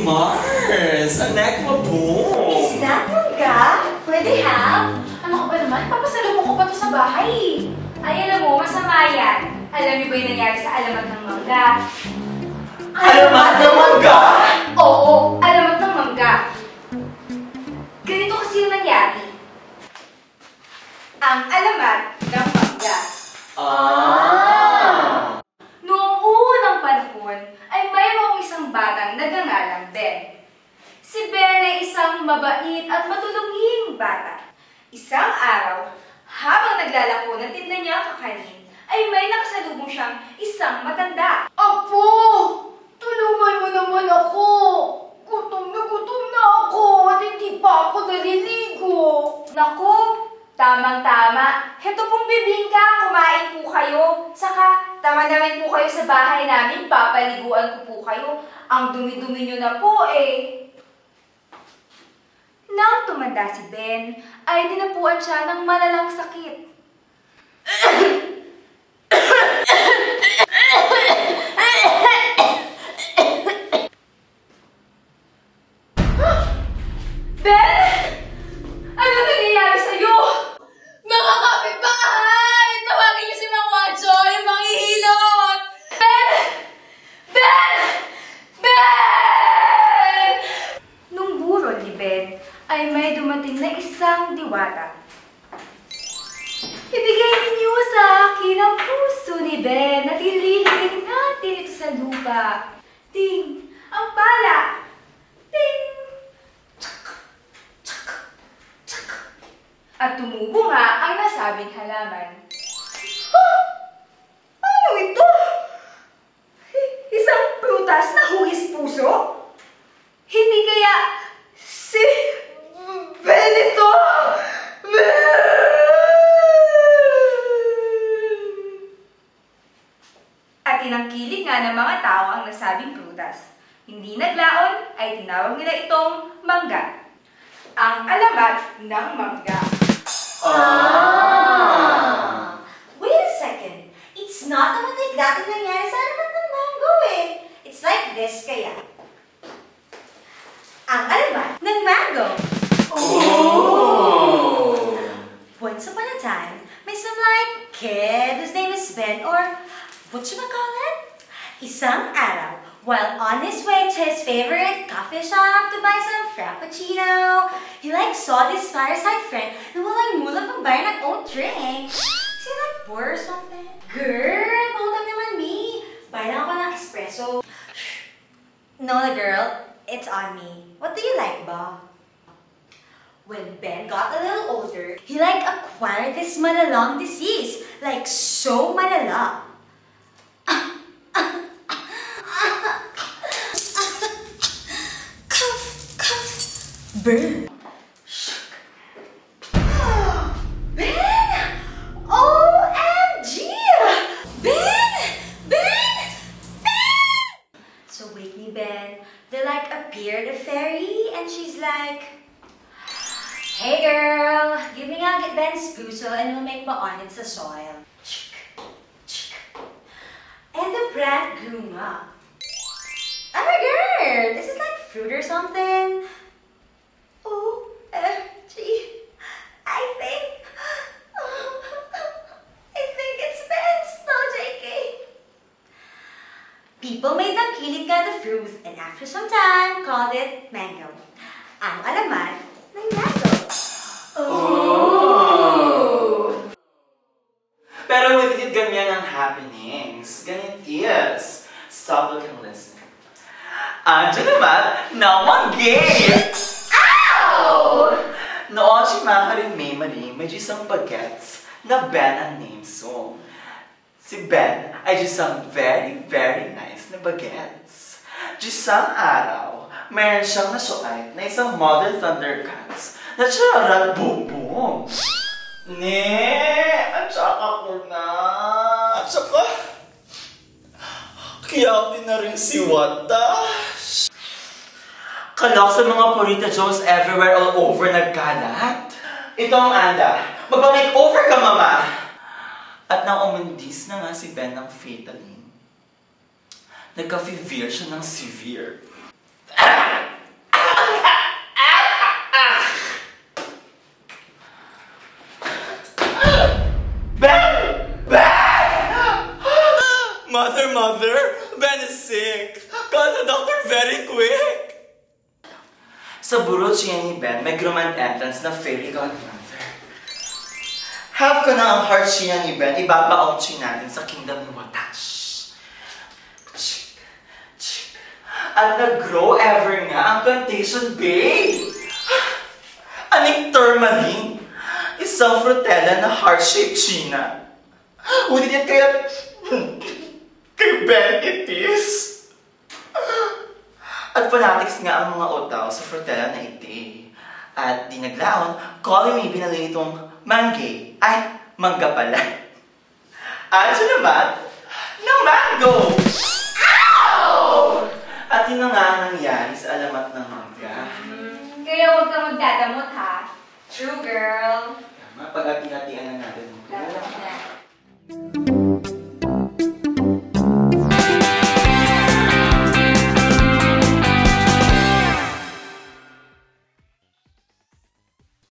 Mars! Anak mo po! Is that mangga? Pwede have? Ano ka ba naman? Papasalubong ko pa to sa bahay. Ay, alam mo, masama yan. Alam niyo ba yung nangyari sa alamat ng mangga? Alamat ng mangga? Oo, alamat ng mangga. Ganito kasi yung nangyari. Ang alamat ng mangga. Noong unang panahon, ay mayroong isang batang nagngangalang Ben. Si Ben ay isang mabait at matulunging bata. Isang araw, habang naglalako ng tinda niya kakanin, ay may nakasalubong siyang isang matanda. Apo! Tulungan mo naman ako! Gutom na ako at hindi pa ako naliligo. Naku! Tamang-tama. Heto pong bibingka, kumain po kayo. Saka, tama naman po kayo sa bahay namin, papaliguan ko po kayo. Ang dumi-dumi nyo na po eh. Nang tumanda si Ben, ay dinapuan siya ng malalang sakit. Ben! Ano nangyayari sa'yo? Mga kapitbahay! Tawagin niyo si Mang Wacho, yung manghihilot! Ben! Ben! Ben! Nung burol ni Ben, ay may dumating na isang diwata. Ibigay ninyo sa akin ang puso ni Ben at ililibing natin ito sa lupa. Ting! Ang pala! Ting! At tumubo nga ang nasabing halaman. Ano ito? Isang prutas na hugis puso? Hindi kaya si Benito? At tinangkilik nga ng mga tao ang nasabing prutas. Hindi naglaon ay tinawag nila itong mangga. Ang alamat ng mangga. Wait a second. It's not naman like that ang nangyari sa alamat ng mango eh. It's like this kaya. Ang alamat ng mango. Oh! Once upon a time, may some like kid whose name is Ben or whatchamacallit? Isang araw, while on his way to his favorite coffee shop to buy some frappuccino, he like saw this fireside friend na walang mulak ng buy ng own drink. Is he like poor or something? Girl, pautang naman me. Buy lang ako ng espresso. No, girl, it's on me. What do you like, ba? When Ben got a little older, he like acquired this malalang disease. Like so malala. Ben! Ben! OMG! Ben! Ben! Ben! So wake me, Ben. There like appeared a fairy and she's like, hey girl, give me a Ben's puso and we'll make on it sa soil. And the plant grew up. Oh my god! This is like fruit or something. OMG. I think it's Ben's. No, JK. People made them kilig the fruit and after some time called it mango. Ang alamat ng mango. Oh! Pero hindi ganyan ang happenings. Ganyan is. Stop, look, and listen. Andiyan naman na manggay! Noon si Maharing Marie, may isang bagets na Ben ang name song. Si Ben ay isang very, very nice na bagets. Isang araw, mayroon siyang nasuait na isang Mother Thundercats na charat bumbong. At saka ko na. At saka, kaya na rin si Wanda. Kalok sa mga Purita Jones everywhere all over nagkalat. Ito ang Anda. Magpa-makeover ka, Mama! At nang umundis na nga si Ben ng fatally, nagka-fever siya ng severe. Mother! Ben is sick! Call the doctor very quick! Sa burol siya ni Ben, may grand entrance na fairy godmother. Have ko na ang heart siya ni Ben, ibabaon siya natin sa kingdom ni Watash. At nag-grow ever nga ang Plantation Bay. Aning tourmaline, isang frutella na heart-shaped China. Ngunit yan kaya kay Ben it is. At fanatics nga ang mga otaw sa frutella na iti. At di naglaon, calling me binali itong manggay. Ay, mangga pala. Ano naman? Ng mango! Ow! At yun na nga nangyari sa alamat ng mangga. Kaya huwag ka magdadamot ha. True, girl. Tama, pag-ati-hatian na natin. Dapat na.